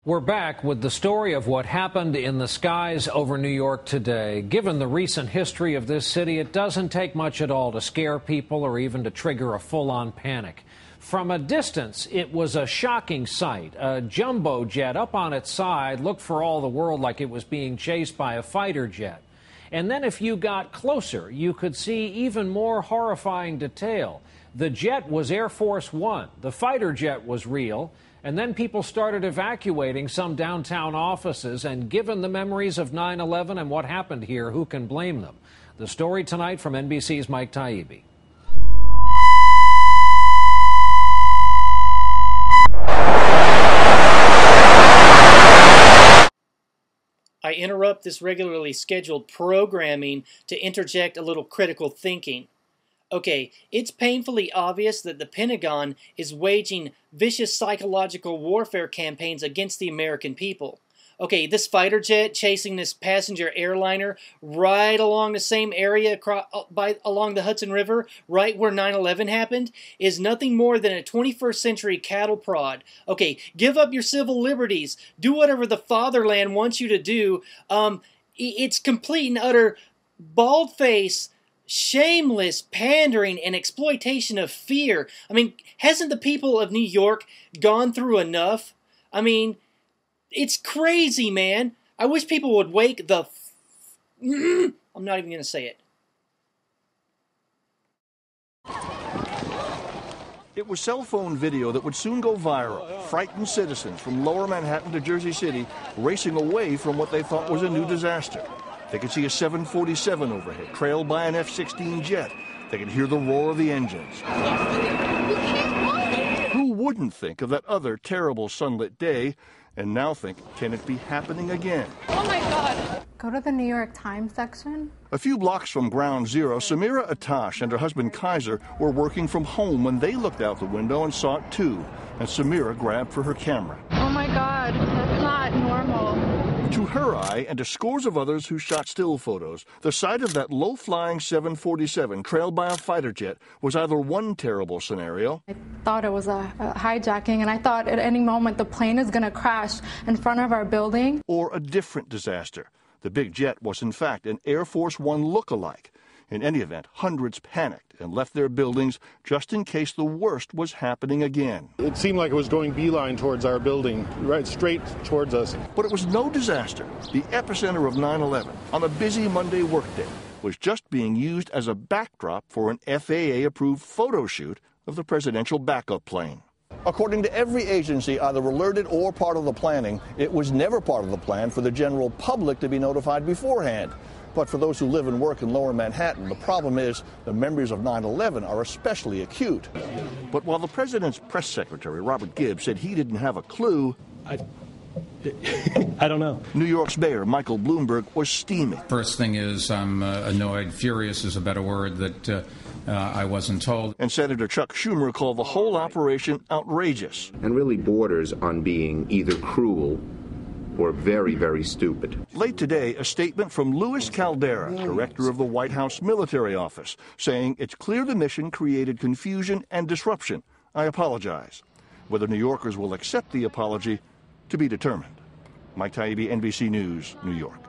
We're back with the story of what happened in the skies over New York today. Given the recent history of this city, it doesn't take much at all to scare people or even to trigger a full-on panic. From a distance, it was a shocking sight. A jumbo jet up on its side looked for all the world like it was being chased by a fighter jet. And then if you got closer, you could see even more horrifying detail. The jet was Air Force One. The fighter jet was real. And then people started evacuating some downtown offices, and given the memories of 9/11 and what happened here, who can blame them? The story tonight from NBC's Mike Taibbi. I interrupt this regularly scheduled programming to interject a little critical thinking. Okay, it's painfully obvious that the Pentagon is waging vicious psychological warfare campaigns against the American people. Okay, this fighter jet chasing this passenger airliner right along the same area along the Hudson River, right where 9/11 happened, is nothing more than a 21st century cattle prod. Okay, give up your civil liberties. Do whatever the fatherland wants you to do. It's complete and utter bald-faced, shameless pandering and exploitation of fear. I mean, hasn't the people of New York gone through enough? I mean, it's crazy, man. I wish people would wake the I'm not even going to say it. It was cell phone video that would soon go viral. Frightened citizens from lower Manhattan to Jersey City racing away from what they thought was a new disaster. They could see a 747 overhead, trailed by an F-16 jet. They could hear the roar of the engines. Who wouldn't think of that other terrible sunlit day and now think, can it be happening again? Oh my God. Go to the New York Times section. A few blocks from Ground Zero, Samira Atash and her husband Kaiser were working from home when they looked out the window and saw it too. And Samira grabbed for her camera. Oh my God, that's not normal. To her eye, and to scores of others who shot still photos, the sight of that low-flying 747 trailed by a fighter jet was either one terrible scenario. I thought it was a hijacking, and I thought at any moment the plane is going to crash in front of our building. Or a different disaster. The big jet was, in fact, an Air Force One look-alike. In any event, hundreds panicked and left their buildings just in case the worst was happening again. It seemed like it was going beeline towards our building, right straight towards us. But it was no disaster. The epicenter of 9/11, on a busy Monday workday, was just being used as a backdrop for an FAA-approved photo shoot of the presidential backup plane. According to every agency either alerted or part of the planning, it was never part of the plan for the general public to be notified beforehand. But for those who live and work in lower Manhattan, the problem is the memories of 9/11 are especially acute. But while the president's press secretary, Robert Gibbs, said he didn't have a clue, I don't know. New York's mayor, Michael Bloomberg, was steaming. First thing is I'm annoyed. Furious is a better word that I wasn't told. And Senator Chuck Schumer called the whole operation outrageous. And really borders on being either cruel or very, very stupid. Late today, a statement from Luis Caldera, director of the White House Military Office, saying it's clear the mission created confusion and disruption. I apologize. Whether New Yorkers will accept the apology, to be determined. Mike Taibbi, NBC News, New York.